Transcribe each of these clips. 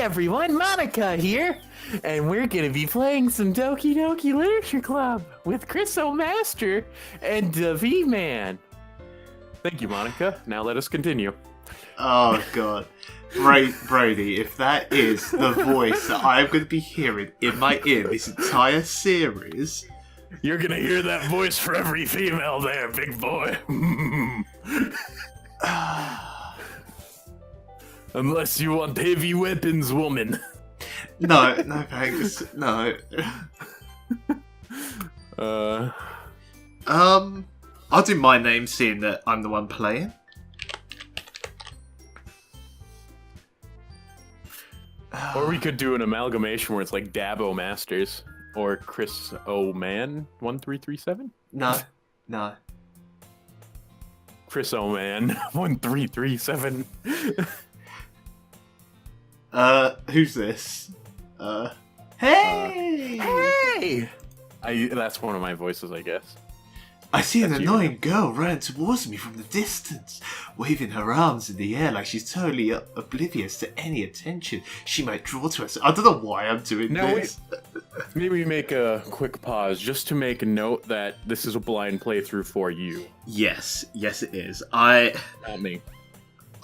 everyone, Monika here, and we're gonna be playing some Doki Doki Literature Club with Chris O'Master and V-Man. Thank you, Monika. Now let us continue. Oh god. Brady, if that is the voice that I'm going to be hearing in my ear this entire series... You're gonna hear that voice for every female there, big boy. Unless you want heavy weapons, woman. No, thanks. No. I'll do my name, seeing that I'm the one playing. Or we could do an amalgamation where it's like Dabo Masters or Chris O'Man 1337. No. Chris O'Man 1337. Who's this? Hey! Hey! That's one of my voices, I guess. I see an That's annoying girl run towards me from the distance, waving her arms in the air like she's totally oblivious to any attention she might draw to us. I don't know why I'm doing this. Maybe we make a quick pause just to make a note that this is a blind playthrough for you. Yes it is. Not me.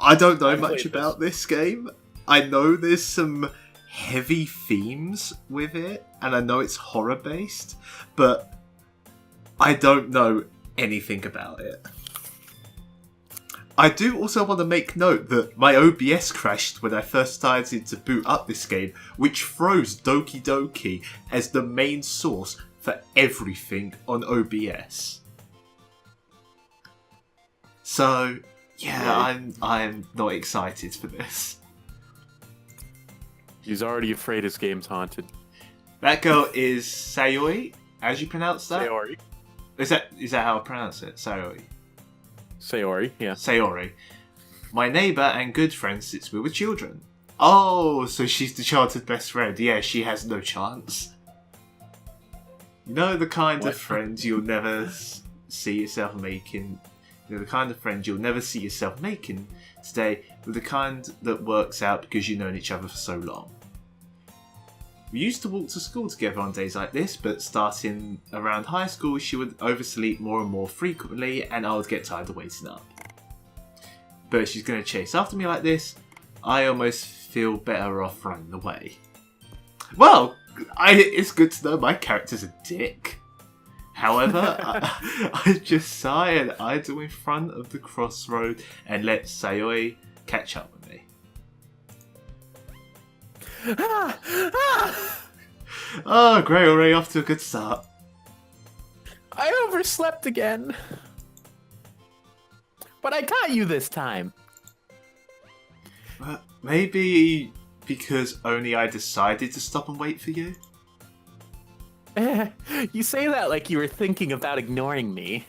I don't know much about this game. I know there's some heavy themes with it, and I know it's horror based, but I don't know anything about it. I do also want to make note that my OBS crashed when I first started to boot up this game, which throws Doki Doki as the main source for everything on OBS. So, yeah, I'm not excited for this. He's already afraid his game's haunted. That girl is Sayori, as you pronounce that? Sayori. Is that how I pronounce it? Sayori. Sayori, yeah. Sayori. My neighbour and good friend sits with children. Oh, so she's the childhood best friend. Yeah, she has no chance. You know the kind of friend you'll never see yourself making. You know the kind of friend you'll never see yourself making today, with the kind that works out because you've known each other for so long. We used to walk to school together on days like this, but starting around high school, she would oversleep more and more frequently, and I would get tired of waiting up. But she's going to chase after me like this, I almost feel better off running away. Well, it's good to know my character's a dick. However, I just sigh and idle in front of the crossroad and let Sayori catch up with me. Oh, great, already off to a good start. I overslept again. But I caught you this time. Maybe because only I decided to stop and wait for you? You say that like you were thinking about ignoring me.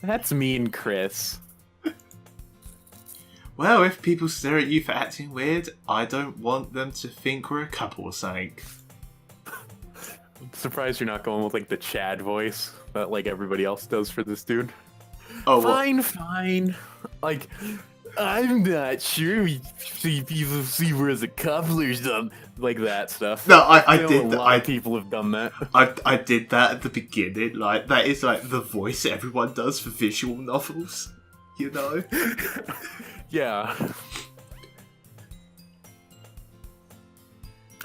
That's mean, Chris. Well, if people stare at you for acting weird, I don't want them to think we're a couple or something. I'm surprised you're not going with like the Chad voice that like everybody else does for this dude. Oh, fine. Like, I'm not sure we see people see we're as a couple or something. Like that stuff. No, I know did a that. lot of people have done that. I did that at the beginning. Like, that is like the voice everyone does for visual novels. You know? Yeah.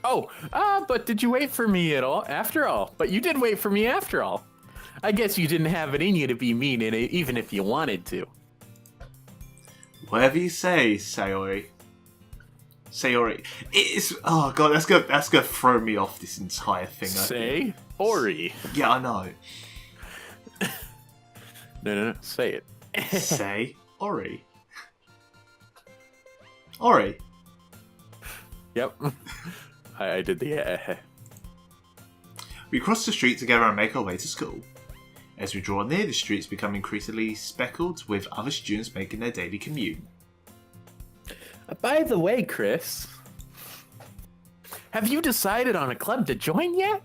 But did you wait for me at all? After all. But you did wait for me after all. I guess you didn't have it in you to be mean in it, even if you wanted to. Whatever you say, Sayori. Sayori. It's... Oh, God, that's gonna throw me off this entire thing. Say Ori. Yeah, I know. No. Say it. Say Ori. Ori. Yep. I did the... We cross the street together and make our way to school. As we draw near, the streets become increasingly speckled with other students making their daily commute. By the way, Chris, have you decided on a club to join yet?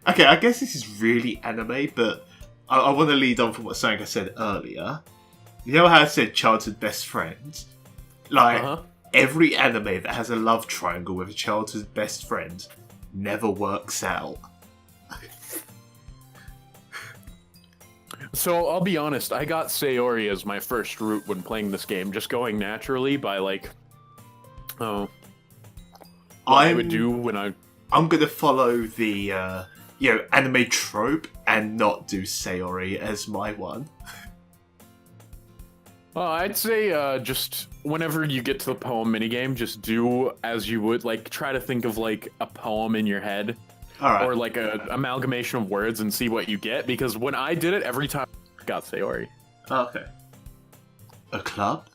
Okay, I guess this is really anime, but I want to lead on from something I said earlier. You know how I said childhood best friend? Like, every anime that has a love triangle with a childhood best friend never works out. So I'll be honest, I got Sayori as my first route when playing this game, just going naturally by like, what I would do when I'm gonna follow the anime trope and not do Sayori as my one. I'd say just whenever you get to the poem minigame, just do as you would, like try to think of like a poem in your head. All right. Or like a amalgamation of words and see what you get, because when I did it, every time I got Sayori. Okay. A club?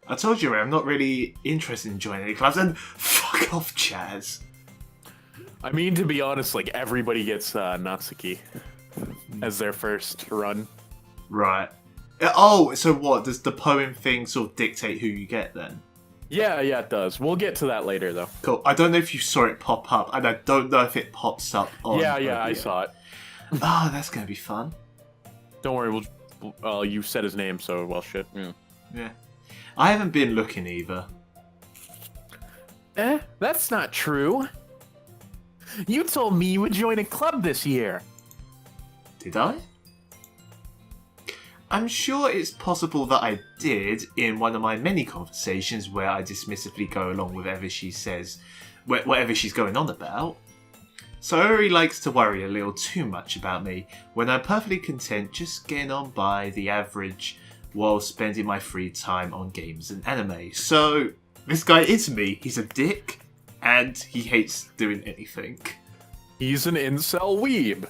I told you, I'm not really interested in joining any clubs, and fuck off, Chaz. I mean, to be honest, like everybody gets Natsuki as their first run. Right. Oh, so what? Does the poem thing sort of dictate who you get then? Yeah, it does. We'll get to that later, though. Cool. I don't know if you saw it pop up, and I don't know if it pops up on... Yeah, I saw it. Oh, that's going to be fun. Don't worry, you said his name, so, well, shit. Yeah. I haven't been looking either. That's not true. You told me you would join a club this year. Did I? I'm sure it's possible that I did in one of my many conversations where I dismissively go along with whatever she says, whatever she's going on about. Sayori likes to worry a little too much about me when I'm perfectly content just getting on by the average while spending my free time on games and anime. So, this guy is me. He's a dick, and he hates doing anything. He's an incel weeb.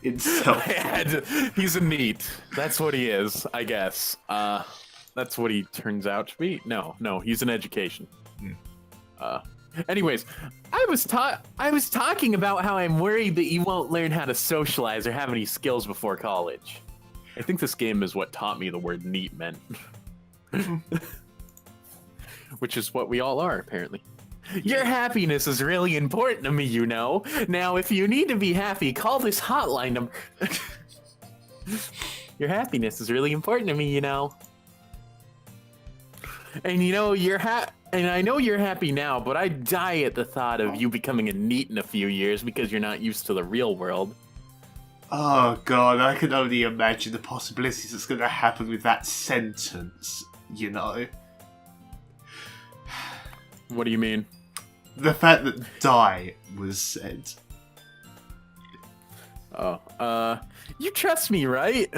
Incel. He's a neat. That's what he is, I guess. That's what he turns out to be. No, he's an education. Anyways, I was talking about how I'm worried that you won't learn how to socialize or have any skills before college. I think this game is what taught me the word neat meant. Which is what we all are, apparently. Your happiness is really important to me, you know. Now, if you need to be happy, call this hotline number. Your happiness is really important to me, you know. And you know, and I know you're happy now, but I die at the thought of you becoming a neat in a few years because you're not used to the real world. Oh god, I can only imagine the possibilities that's going to happen with that sentence, you know. What do you mean? The fact that die was said. You trust me, right?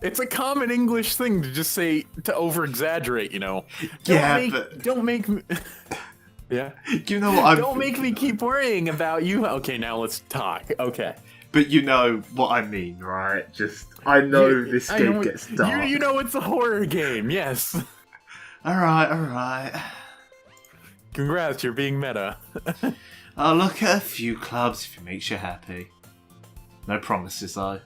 It's a common English thing to just say, to over-exaggerate, you know. Don't make me... Yeah? You know what Don't make me keep worrying about you. Okay, now let's talk. Okay. But you know what I mean, right? Just, I know this game gets dark. You know it's a horror game, yes. Alright. Congrats, you're being meta. I'll look at a few clubs if it makes you happy. No promises, though.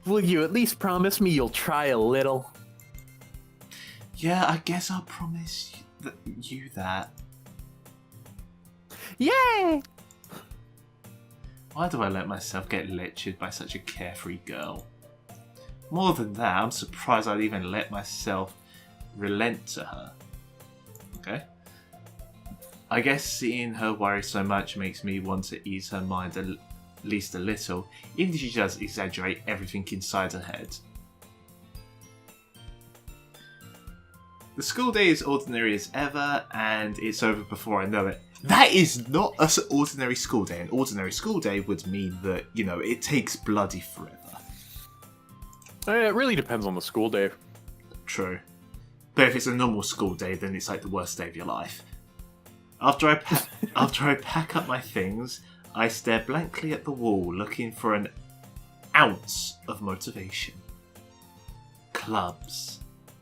Will you at least promise me you'll try a little? Yeah, I guess I'll promise you that. Yay! Why do I let myself get lectured by such a carefree girl? More than that, I'm surprised I'd even let myself relent to her. Okay. I guess seeing her worry so much makes me want to ease her mind at least a little, even if she does exaggerate everything inside her head. The school day is ordinary as ever, and it's over before I know it. That is not an ordinary school day. An ordinary school day would mean that, you know, it takes bloody forever. It really depends on the school day. True. But if it's a normal school day, then it's like the worst day of your life. After I pack up my things, I stare blankly at the wall, looking for an ounce of motivation. Clubs.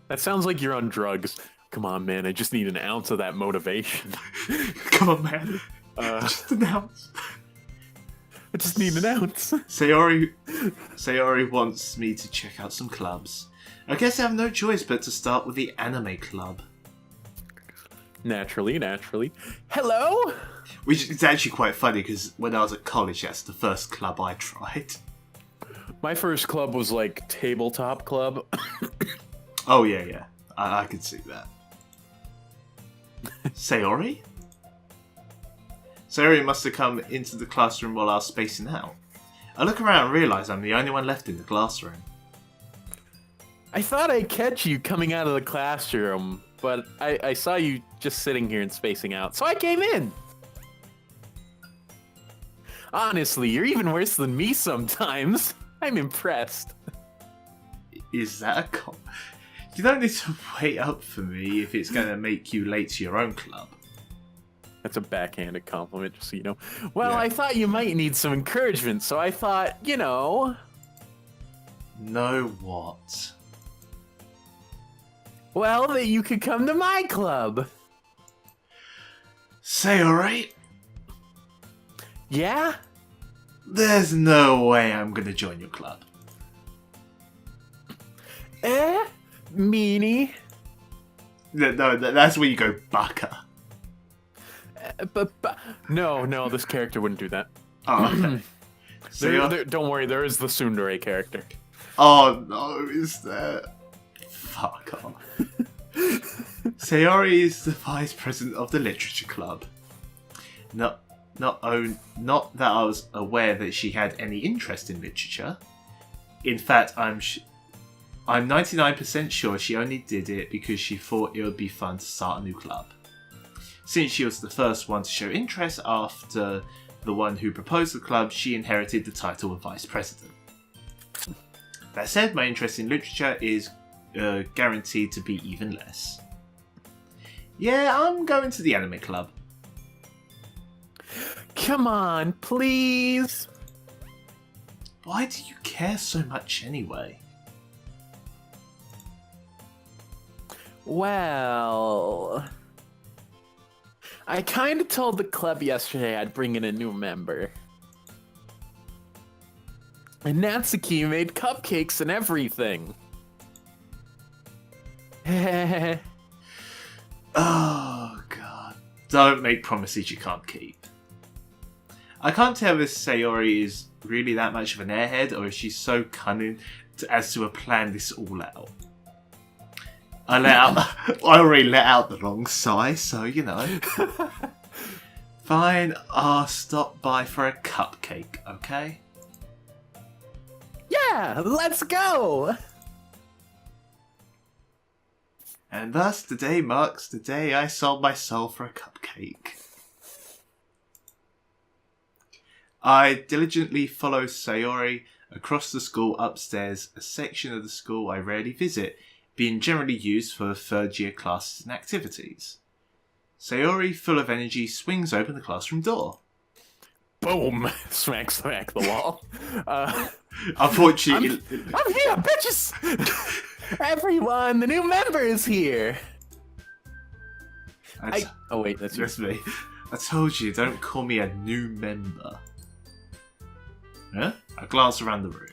That sounds like you're on drugs. Come on, man, I just need an ounce of that motivation. Come on, man. Just an ounce. I just need an ounce. Sayori wants me to check out some clubs. I guess I have no choice but to start with the anime club. Naturally. Hello? Which is actually quite funny because when I was at college, that's the first club I tried. My first club was like tabletop club. Oh, yeah. I can see that. Sayori? Sayori must have come into the classroom while I was spacing out. I look around and realise I'm the only one left in the classroom. I thought I'd catch you coming out of the classroom, but I saw you just sitting here and spacing out, so I came in. Honestly, you're even worse than me sometimes. I'm impressed. Is that a You don't need to wait up for me if it's going to make you late to your own club. That's a backhanded compliment, just so you know. Well, Yeah. I thought you might need some encouragement, so I thought, you know... Know what? Well, that you could come to my club. Sayori? Yeah? There's no way I'm going to join your club. Meanie? No, that's where you go, baka. But no, this character wouldn't do that. Oh, okay. Don't worry, there is the tsundere character. Oh no, is there? Fuck off. Sayori is the vice president of the literature club. Not that I was aware that she had any interest in literature. In fact, I'm 99% sure she only did it because she thought it would be fun to start a new club. Since she was the first one to show interest after the one who proposed the club, she inherited the title of vice president. That said, my interest in literature is guaranteed to be even less. Yeah, I'm going to the anime club. Come on, please. Why do you care so much anyway? Well... I kinda told the club yesterday I'd bring in a new member. And Natsuki made cupcakes and everything. Oh god. Don't make promises you can't keep. I can't tell if Sayori is really that much of an airhead or if she's so cunning as to have planned this all out. I already let out the wrong sigh, so you know. Fine, I'll stop by for a cupcake, okay? Yeah, let's go! And thus today marks the day I sold my soul for a cupcake. I diligently follow Sayori across the school upstairs, a section of the school I rarely visit, being generally used for third-year classes and activities. Sayori, full of energy, swings open the classroom door. Boom! Smack the wall. Unfortunately... I'm here, bitches! Everyone, the new member is here! Oh wait, that's you. That's me. I told you, don't call me a new member. Huh? I glance around the room.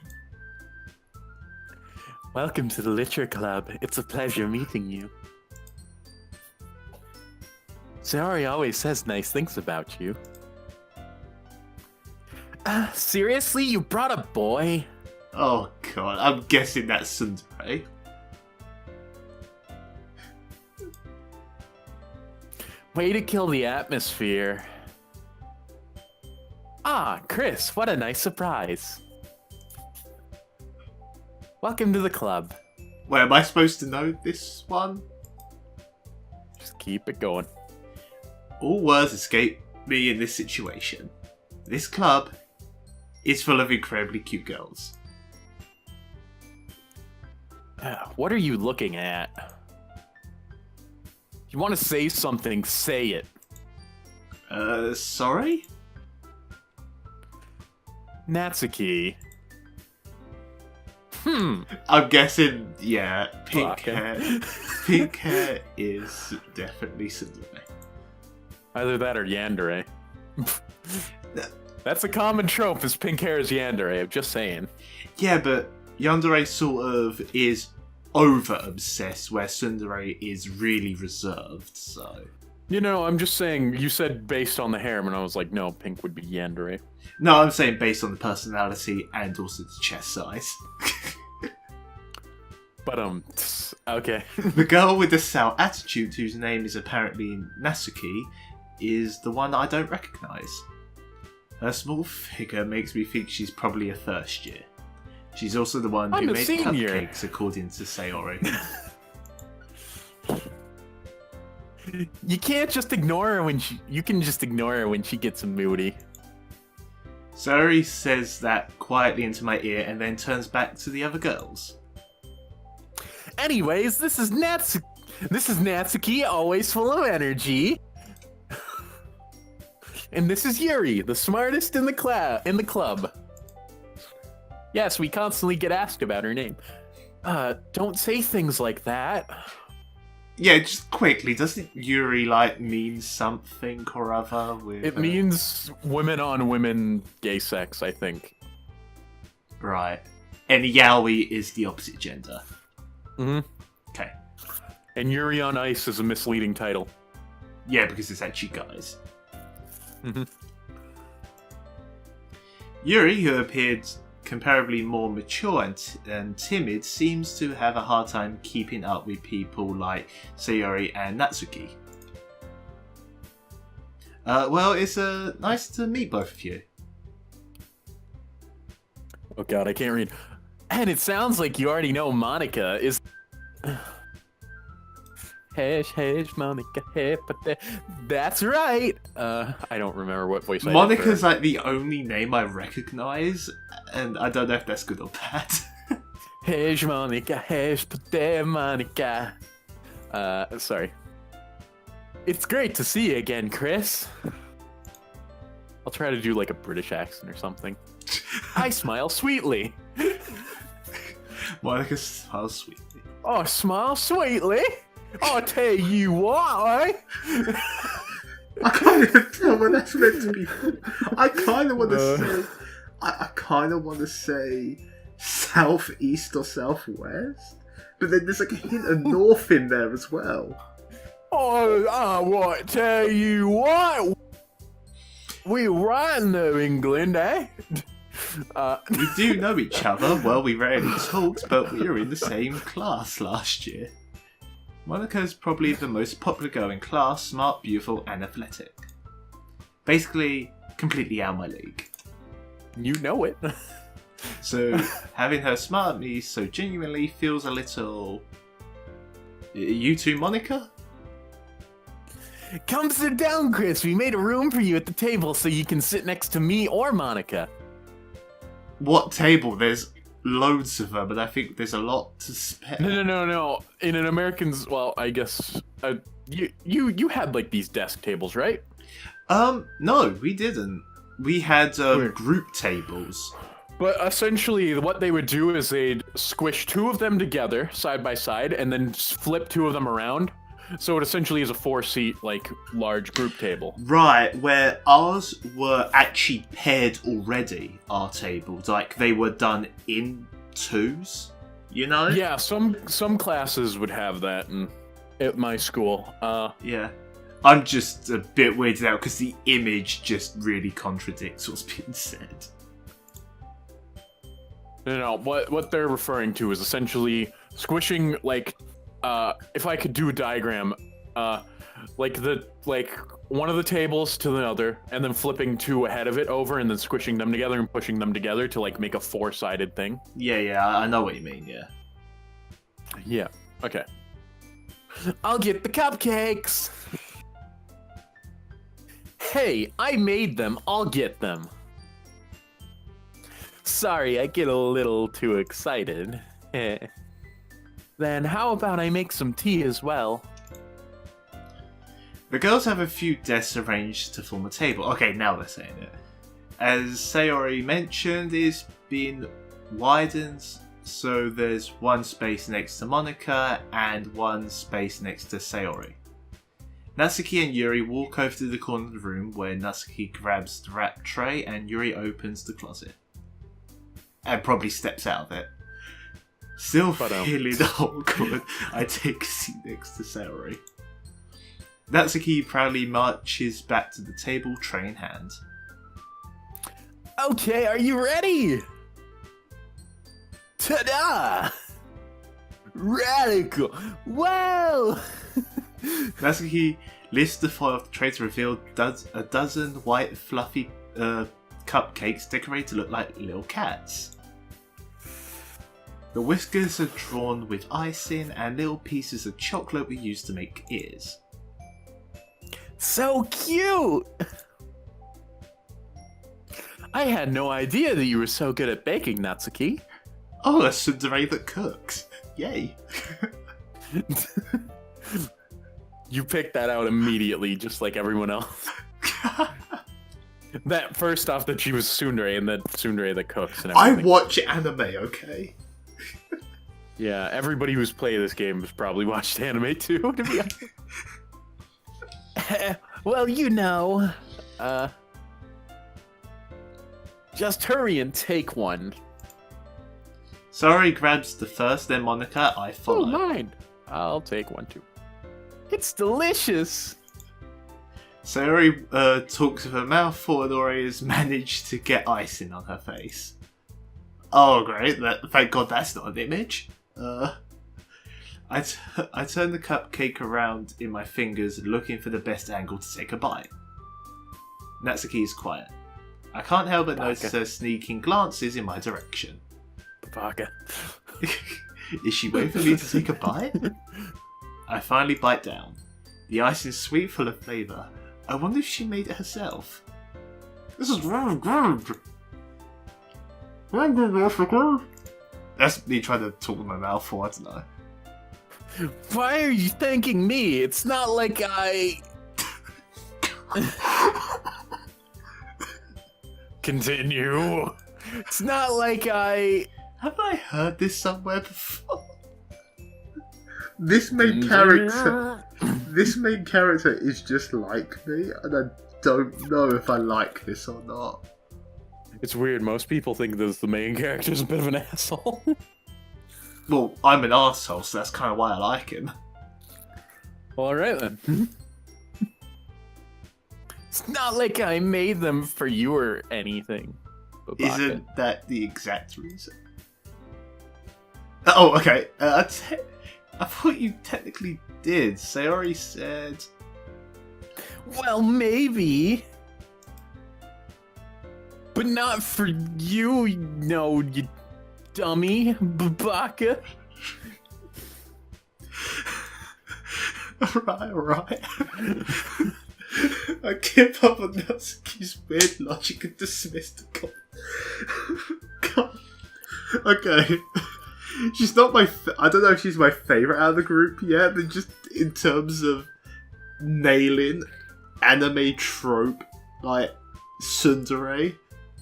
Welcome to the Literature Club. It's a pleasure meeting you. Sayori always says nice things about you. Seriously? You brought a boy? Oh god, I'm guessing that's Tsundere. Way to kill the atmosphere. Ah, Chris, what a nice surprise. Welcome to the club. Wait, am I supposed to know this one? Just keep it going. All words escape me in this situation. This club is full of incredibly cute girls. What are you looking at? You want to say something, say it. Sorry? Natsuki. I'm guessing, yeah, pink Fuck. hair. Pink hair is definitely Tsundere. Either that or yandere. That's a common trope, is pink hair is yandere, I'm just saying. Yeah, but yandere sort of is over-obsessed, where Tsundere is really reserved, so... You know, I'm just saying, you said based on the hair, and I was like, no, pink would be yandere. No, I'm saying based on the personality and also the chest size. But, okay. The girl with the sour attitude, whose name is apparently Natsuki, is the one that I don't recognise. Her small figure makes me think she's probably a first year. She's also the one who I'm a made senior. cupcakes, according to Sayori. You can't just ignore her when you can just ignore her when she gets moody. Sayori says that quietly into my ear and then turns back to the other girls. Anyways, this is Natsuki, always full of energy. And this is Yuri, the smartest in the club. Yes, we constantly get asked about her name. Don't say things like that. Yeah, just quickly, doesn't Yuri, mean something or other with... It means women on women gay sex, I think. Right. And yaoi is the opposite gender. Mm-hmm. Okay. And Yuri on Ice is a misleading title. Yeah, because it's actually guys. Mm-hmm. Yuri, who appeared comparably more mature and timid, seems to have a hard time keeping up with people like Sayori and Natsuki. Well, it's nice to meet both of you. Oh god, I can't read. And it sounds like you already know Monika is... Hesh, Monika, that's right! I don't remember what voice I did. Monika's the only name I recognise, and I don't know if that's good or bad. Hesh, Monika, Monika. Sorry. It's great to see you again, Chris. I'll try to do a British accent or something. I smile sweetly. Monika smiles sweetly. Oh, smile sweetly? I'll tell you what, I can't even tell what that's meant to be. I kind of want to say... I kind of want to say southeast or southwest, but then there's a hint of north in there as well. Oh, I want to tell you what. We right know England, eh? We do know each other. Well, we rarely talked, but we were in the same class last year. Monika's probably the most popular girl in class, smart, beautiful, and athletic. Basically, completely out of my league. You know it. So, having her smile at me so genuinely feels a little... You too, Monika? Come sit down, Chris. We made a room for you at the table so you can sit next to me or Monika. What table? There's loads of them, but I think there's a lot to spare. No. In an American's, well, I guess you had these desk tables, right? No, we didn't. We had group tables. But essentially, what they would do is they'd squish two of them together, side by side, and then flip two of them around. So it essentially is a 4-seat, large group table. Right, where ours were actually paired already, our tables. They were done in twos, you know? Yeah, some classes would have that at my school. Yeah. I'm just a bit weirded out because the image just really contradicts what's being said. No, what they're referring to is essentially squishing, if I could do a diagram, one of the tables to the other, and then flipping two ahead of it over, and then squishing them together and pushing them together to make a 4-sided thing. Yeah, I know what you mean. Yeah. Yeah. Okay. I'll get the cupcakes. Hey, I made them. I'll get them. Sorry, I get a little too excited. Then how about I make some tea as well? The girls have a few desks arranged to form a table. Okay, now they're saying it. As Sayori mentioned, it's been widened, so there's one space next to Monika and one space next to Sayori. Natsuki and Yuri walk over to the corner of the room where Natsuki grabs the wrap tray and Yuri opens the closet. And probably steps out of it. Still feeling awkward, I take a seat next to Sayori. Natsuki proudly marches back to the table, tray in hand. Okay, are you ready? Ta-da! Radical! Wow! Natsuki lifts the foil off the tray to reveal a dozen white, fluffy cupcakes decorated to look like little cats. The whiskers are drawn with icing, and little pieces of chocolate were used to make ears. So cute! I had no idea that you were so good at baking, Natsuki. Oh, a tsundere that cooks. Yay. You picked that out immediately, just like everyone else. That first off that she was tsundere, and then tsundere that cooks and I everything. watch anime, okay? Yeah, everybody who's played this game has probably watched anime too, to be honest. Well, you know, just hurry and take one. Sayori grabs the first, then Monika, I follow. Oh, mine. I'll take one too. It's delicious. Sayori talks with her mouth full, and Ori has managed to get icing on her face. Oh, great. Thank God that's not an image. I turn the cupcake around in my fingers, looking for the best angle to take a bite. Natsuki is quiet. I can't help but notice her sneaking glances in my direction. Baka. Is she waiting for me to take a bite? I finally bite down. The icing is sweet, full of flavour. I wonder if she made it herself. This is really good. That's me trying to talk with my mouth full, I don't know. Why are you thanking me? It's not like I... Continue. It's not like I... Have I heard this somewhere before? This main character is just like me, and I don't know if I like this or not. It's weird. Most people think that the main character's a bit of an asshole. Well, I'm an arsehole, so that's kind of why I like him. Alright then. It's not like I made them for you or anything. Babaka. Isn't that the exact reason? Oh, okay. I thought you technically did. Sayori said... Well, maybe. But not for you, no, you dummy, Babaka. Alright. I give up on Natsuki's weird logic and dismiss the God. Okay. She's not my... I don't know if she's my favourite out of the group yet, but just in terms of nailing anime trope, like, tsundere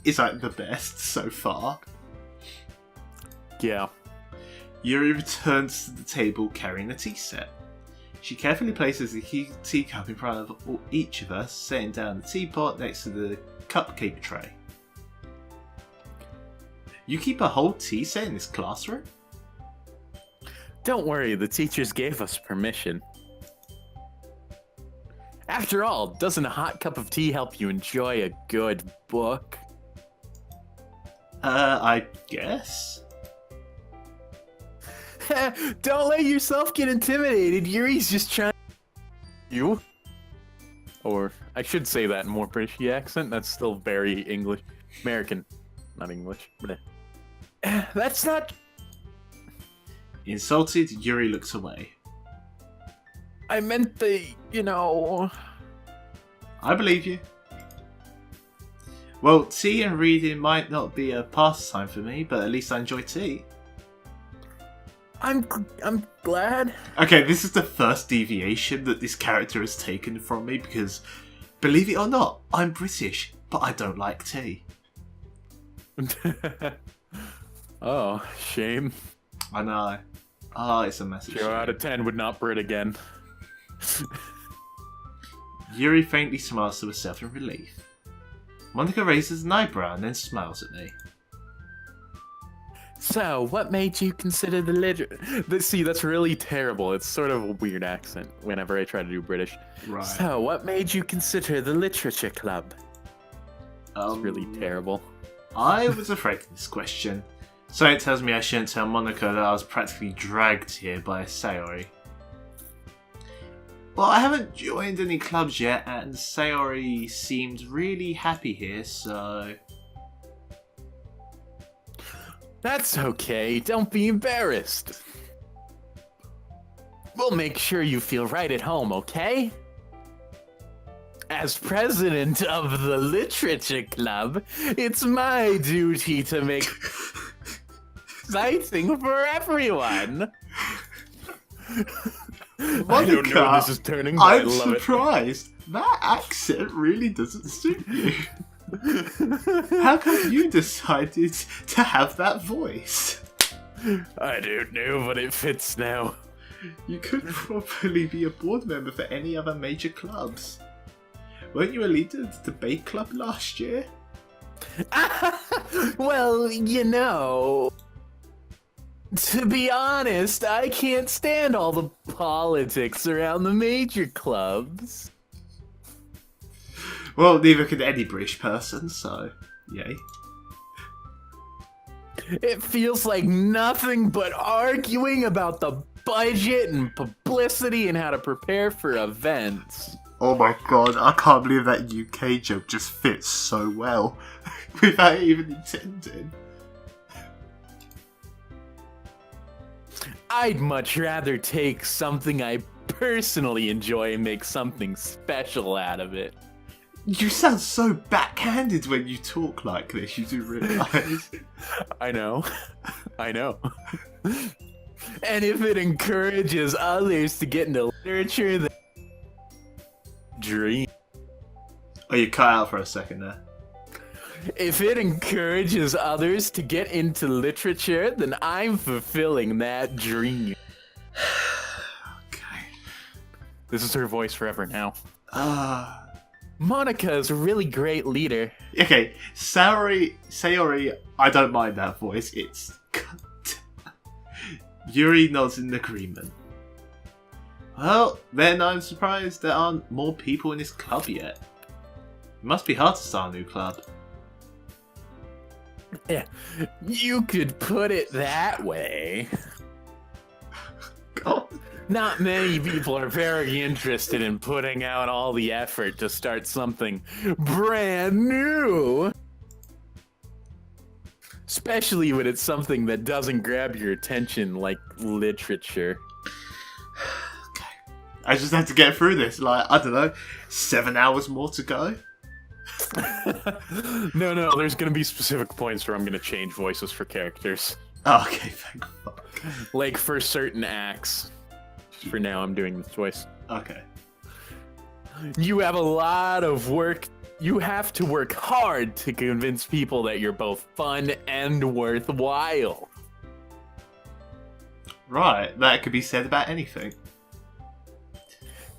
is like the best so far. Yeah. Yuri returns to the table carrying a tea set. She carefully places the teacup in front of each of us, setting down the teapot next to the cupcake tray. You keep a whole tea set in this classroom? Don't worry, the teachers gave us permission. After all, doesn't a hot cup of tea help you enjoy a good book? I guess? Don't let yourself get intimidated. Yuri's just trying... You? Or, I should say that in more British accent. That's still very English. American. Not English. That's not... Insulted, Yuri looks away. I meant you know... I believe you. Well, tea and reading might not be a pastime for me, but at least I enjoy tea. I'm glad. Okay, this is the first deviation that this character has taken from me because, believe it or not, I'm British, but I don't like tea. Oh, shame. I know. Oh, it's a massive 0 out of 10 would not Brit again. Yuri faintly smiles to herself in relief. Monika raises an eyebrow and then smiles at me. So, what made you consider the literature? See, that's really terrible. It's sort of a weird accent whenever I try to do British. Right. So, what made you consider the literature club? It's really terrible. I was afraid of this question. So it tells me I shouldn't tell Monika that I was practically dragged here by a Sayori. Well, I haven't joined any clubs yet, and Sayori seemed really happy here, so... That's okay. Don't be embarrassed. We'll make sure you feel right at home, okay? As president of the Literature Club, it's my duty to make exciting for everyone. Monika, I don't know where this is turning, but I I'm love surprised. That accent really doesn't suit you. How come you decided to have that voice? I don't know, but it fits now. You could probably be a board member for any other major clubs. Weren't you a leader of the debate club last year? Well, you know, to be honest, I can't stand all the politics around the major clubs. Well, neither can any British person, so yay. It feels like nothing but arguing about the budget and publicity and how to prepare for events. Oh my god, I can't believe that UK joke just fits so well without even intending. I'd much rather take something I personally enjoy and make something special out of it. You sound so backhanded when you talk like this, you do realise. I know. I know. And if it encourages others to get into literature, then dream. Oh, you cut out for a second there. If it encourages others to get into literature, then I'm fulfilling that dream. Okay. This is her voice forever now. Monika is a really great leader. Okay, Sayori, I don't mind that voice. It's... Yuri nods in agreement. Well, then I'm surprised there aren't more people in this club yet. It must be hard to start a new club. Yeah, you could put it that way. God. Not many people are very interested in putting out all the effort to start something brand new. Especially when it's something that doesn't grab your attention like literature. Okay. I just have to get through this, like, I don't know, 7 hours more to go? No, there's gonna be specific points where I'm gonna change voices for characters. Oh, okay, thank fuck. Like for certain acts. For now, I'm doing this voice. Okay. You have a lot of work. You have to work hard to convince people that you're both fun and worthwhile. Right, that could be said about anything.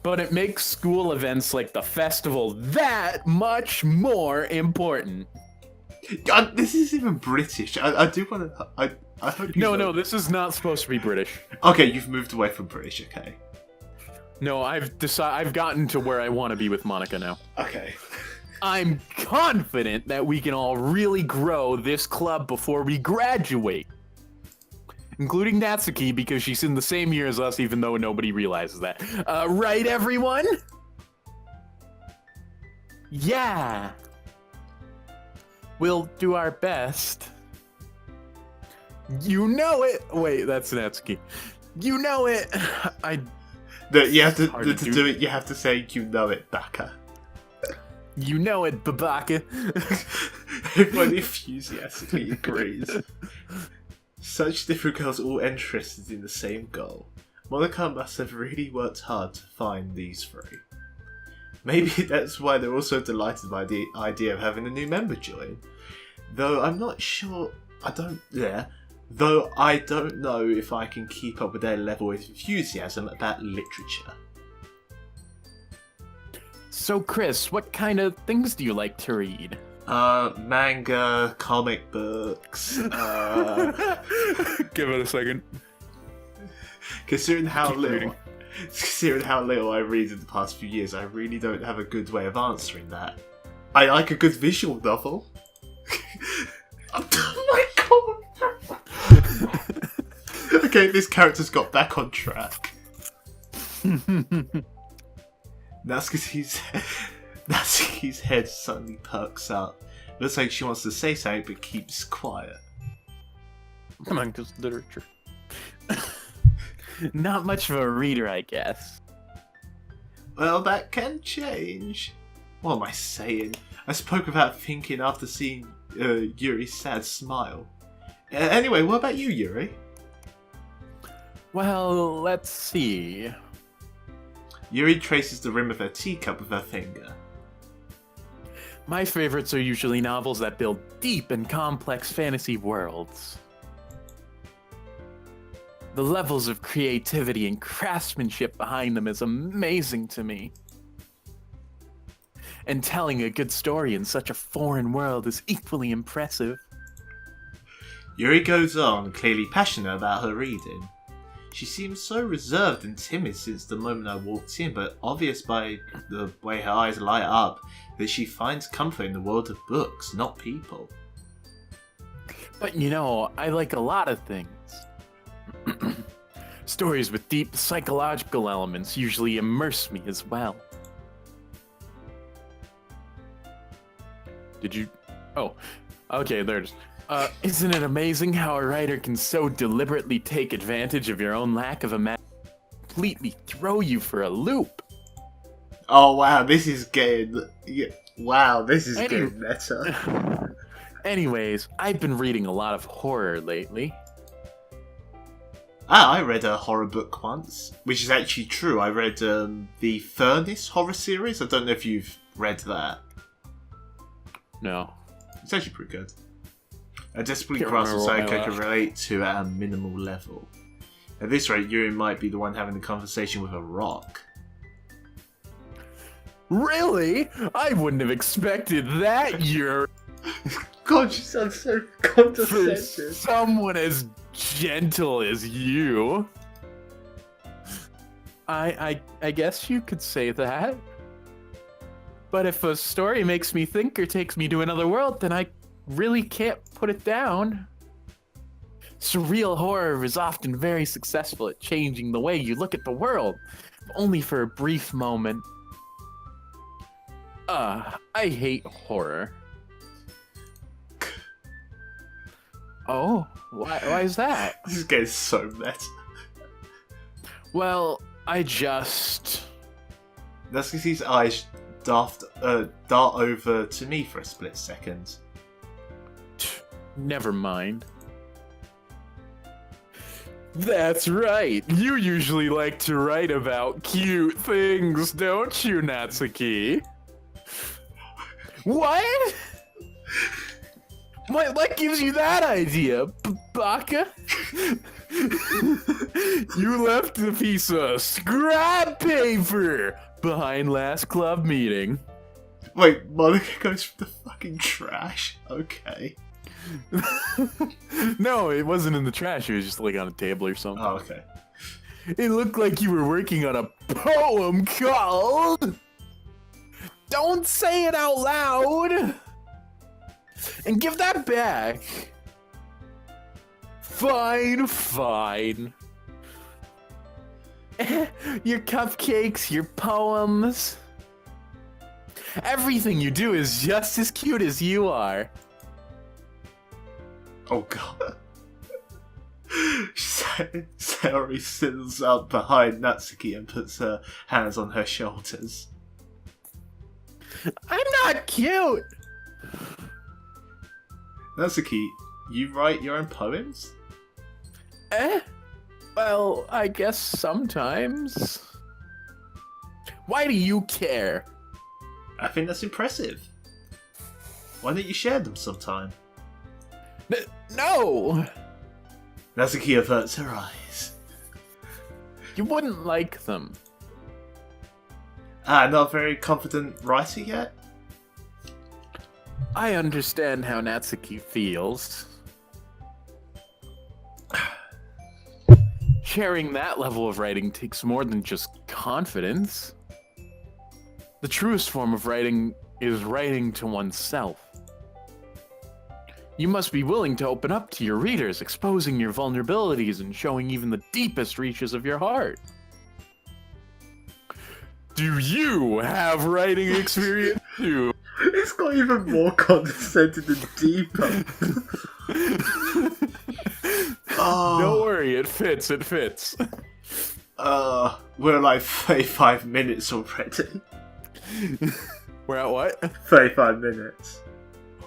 But it makes school events like the festival that much more important. God, this is even British. I do want to... I hope you know. No, this is not supposed to be British. Okay, you've moved away from British, okay. No, I've gotten to where I want to be with Monika now. Okay. I'm confident that we can all really grow this club before we graduate. Including Natsuki, because she's in the same year as us, even though nobody realizes that. Right, everyone? Yeah. We'll do our best. You know it. Wait, that's Natsuki. You know it. No, you have to to do it. You have to say you know it, Baka. You know it, Babaka. Everyone enthusiastically agrees. Such different girls all interested in the same goal. Monika must have really worked hard to find these three. Maybe that's why they're also delighted by the idea of having a new member join. Though I'm not sure. Though I don't know if I can keep up with their level of enthusiasm about literature. So, Chris, what kind of things do you like to read? Manga, comic books. Give it a second. Considering how Keep reading. little I read in the past few years, I really don't have a good way of answering that. I like a good visual novel. Oh my god! Okay, this character's got back on track. Natsuki's head suddenly perks up. Looks like she wants to say something but keeps quiet. Manga's literature. Not much of a reader, I guess. Well, that can change. What am I saying? I spoke without thinking after seeing Yuri's sad smile. Anyway, what about you, Yuri? Well, let's see. Yuri traces the rim of her teacup with her finger. My favorites are usually novels that build deep and complex fantasy worlds. The levels of creativity and craftsmanship behind them is amazing to me. And telling a good story in such a foreign world is equally impressive. Yuri goes on, clearly passionate about her reading. She seems so reserved and timid since the moment I walked in, but obvious by the way her eyes light up that she finds comfort in the world of books, not people. But you know, I like a lot of things. Stories with deep psychological elements usually immerse me as well. Did you... Oh, okay, there it is. Isn't it amazing how a writer can so deliberately take advantage of your own lack of imagination, completely throw you for a loop? Oh wow, this is getting... Wow, this is getting meta. Anyways, I've been reading a lot of horror lately. I read a horror book once, which is actually true. I read the Furnace horror series. I don't know if you've read that. No. It's actually pretty good. I desperately Can't grasp remember what something my I can relate to at a minimal level. At this rate, Yuri might be the one having the conversation with a rock. Really? I wouldn't have expected that, Yuri. God, you sound so For condescending. someone as gentle as you. I guess you could say that. But if a story makes me think or takes me to another world, then I really can't put it down. Surreal horror is often very successful at changing the way you look at the world, only for a brief moment. I hate horror. Oh, why is that? This is getting so meta. Well, I just... Natsuki's eyes dart over to me for a split second. Never mind. That's right. You usually like to write about cute things, don't you, Natsuki? What? What gives you that idea, Baka? You left a piece of scrap paper behind last club meeting. Wait, Monika goes for the fucking trash? Okay. No, it wasn't in the trash. It was just like on a table or something. Oh, okay. It looked like you were working on a poem called... Don't say it out loud! And give that back. Fine, fine. Your cupcakes, your poems. Everything you do is just as cute as you are. Oh god. Sayori sits up behind Natsuki and puts her hands on her shoulders. I'm not cute. Natsuki, you write your own poems? Well, I guess sometimes. Why do you care? I think that's impressive. Why don't you share them sometime? No! Natsuki averts her eyes. You wouldn't like them. Not a very confident writer yet? I understand how Natsuki feels. Sharing that level of writing takes more than just confidence. The truest form of writing is writing to oneself. You must be willing to open up to your readers, exposing your vulnerabilities and showing even the deepest reaches of your heart. Do you have writing experience too? It's got even more condescending and deeper. Don't worry, it fits. We're like 35 minutes already. We're at what? 35 minutes.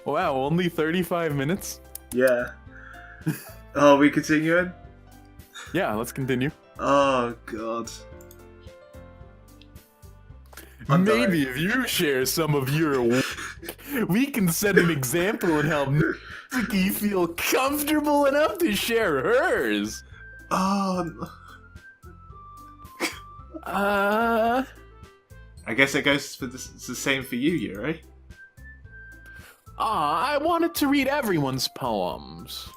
Wow, only 35 minutes? Yeah. Oh, we continuing? Yeah, let's continue. Oh, God. I'm Maybe dying. if you share some of your work, we can set an example and help Natsuki feel comfortable enough to share hers. I guess it goes for it's the same for you, Yuri. I wanted to read everyone's poems.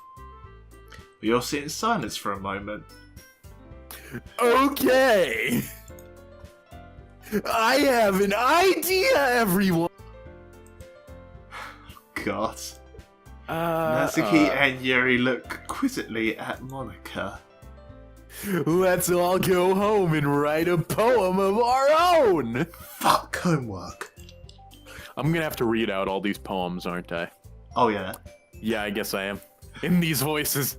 We all sit in silence for a moment. Okay. I have an idea, everyone. God. Natsuki and Yuri look quizzically at Monika. Let's all go home and write a poem of our own. Fuck homework. I'm gonna have to read out all these poems, aren't I? Oh, yeah. Yeah, I guess I am. In these voices.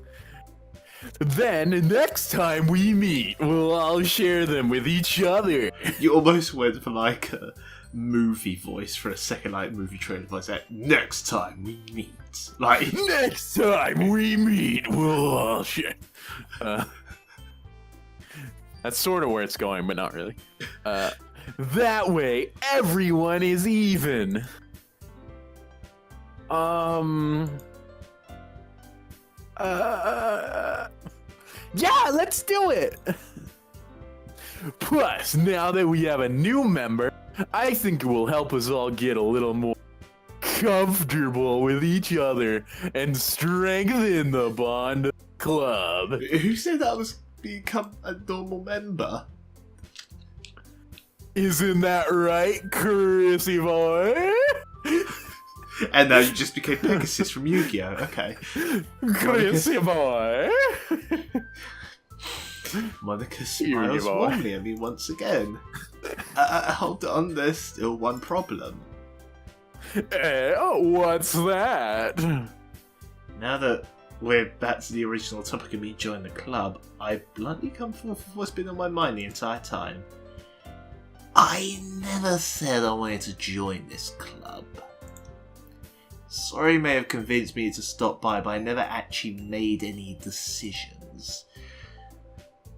Then, next time we meet, we'll all share them with each other. You almost went for like a movie voice for a second, like movie trailer voice. Like, next time we meet. Like, Next time we meet, we'll all share. That's sort of where it's going, but not really. That way, everyone is even. Yeah, let's do it! Plus, now that we have a new member, I think it will help us all get a little more comfortable with each other and strengthen the bond of the club. who said that was become a normal member? Isn't that right, Chrissy boy? And now you just became Pegasus from Yu-Gi-Oh! Okay. Chrissy boy? Monika smiles warmly at me once again. Hold on, there's still one problem. What's that? Now that we're back to the original topic of me joining the club, I bluntly come forth with what's been on my mind the entire time. I never said I wanted to join this club. Sorry may have convinced me to stop by, but I never actually made any decisions.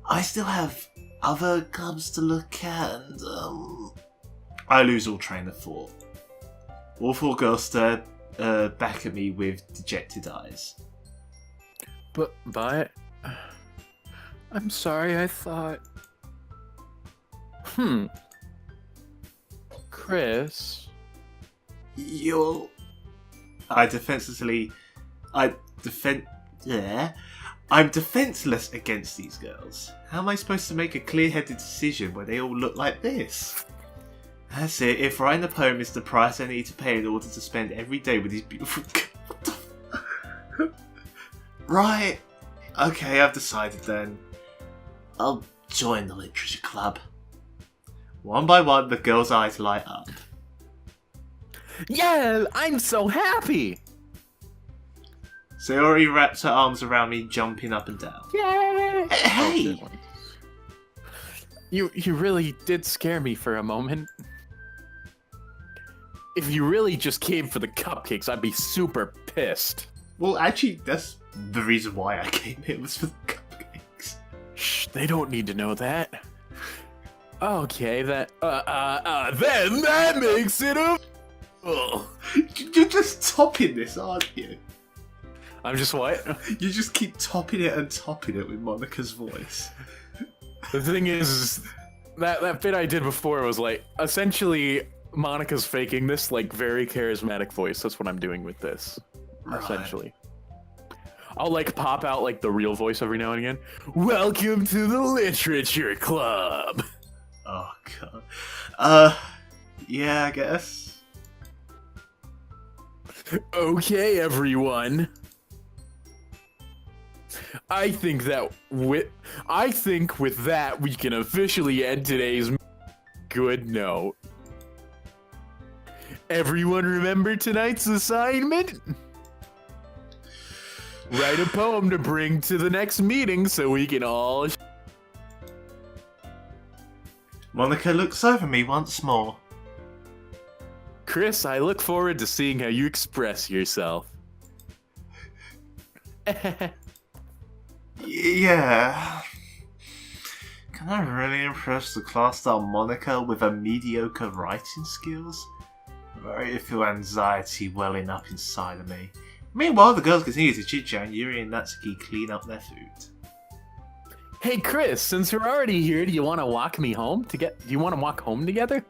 I still have other clubs to look at, and I lose all train of thought. All four girls stare back at me with dejected eyes. But I'm sorry, I thought... Chris... I'm defenseless against these girls. How am I supposed to make a clear-headed decision when they all look like this? That's it. If writing a poem is the price I need to pay in order to spend every day with these beautiful girls. Right. Okay, I've decided then. I'll join the literature club. One by one, the girls' eyes light up. Yeah, I'm so happy! Sayori wraps her arms around me, jumping up and down. Yay! Hey! You really did scare me for a moment. If you really just came for the cupcakes, I'd be super pissed. Well, actually, that's the reason why I came here, was for the cupcakes. Shh, they don't need to know that. Okay, then that makes it a... Ugh. You're just topping this, aren't you? I'm just what? You just keep topping it and topping it with Monika's voice. The thing is, that bit I did before was like, essentially, Monica's faking this like very charismatic voice. That's what I'm doing with this, Right. essentially. I'll like pop out like the real voice every now and again. Welcome to the Literature Club. Oh god. Yeah, I guess. Okay, everyone. I think with that we can officially end today's good note. Everyone remember tonight's assignment? Write a poem to bring to the next meeting so we can all... Monika looks over me once more. Chris, I look forward to seeing how you express yourself. Yeah. Can I really impress the class star Monika with her mediocre writing skills? I feel anxiety welling up inside of me. Meanwhile, the girls continue to chit-chat and Yuri and Natsuki clean up their food. Hey Chris, since we're already here, do you want to walk me home Do you want to walk home together?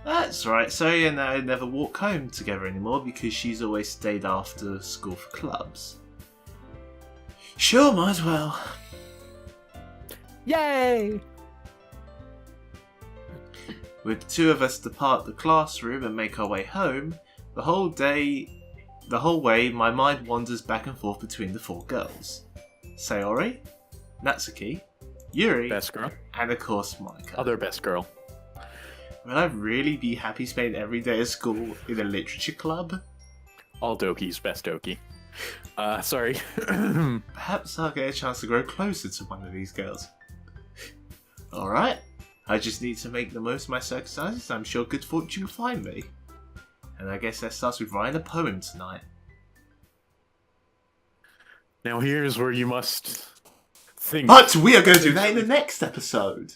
That's right, Zoe and I never walk home together anymore because she's always stayed after school for clubs. Sure, might as well. Yay! With the two of us depart the classroom and make our way home, the whole way my mind wanders back and forth between the four girls. Sayori, Natsuki, Yuri, Best girl. and of course Monika. Other best girl. Will I really be happy spending every day at school in a literature club? All Doki's best Doki. Sorry. Perhaps I'll get a chance to grow closer to one of these girls. Alright, I just need to make the most of my circumstances. I'm sure good fortune will find me. And I guess that starts with writing a poem tonight. Now here's where you must think. But we are going to do that in the next episode.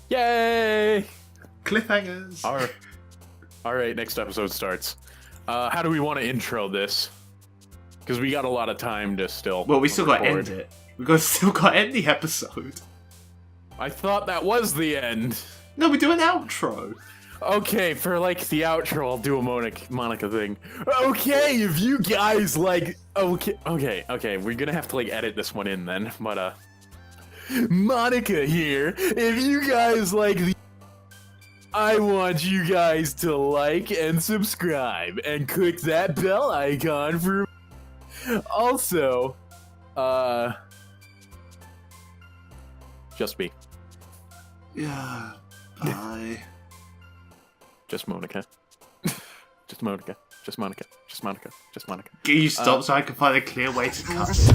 Yay! Cliffhangers. Alright, next episode starts. How do we want to intro this? Because we got a lot of time to still... Well, we still got to record. end it. Still got to end the episode. I thought that was the end. No, we do an outro. Okay, for like the outro, I'll do a Monika thing. Okay, if you guys like... Okay, we're gonna have to like edit this one in then, but Monika here. If you guys like the... I want you guys to like and subscribe and click that bell icon for... Also, just me. Yeah, bye. Just Monika. Just Monika. Just Monika. Just Monika. Just Monika. Can you stop so I can find a clear way to cut this?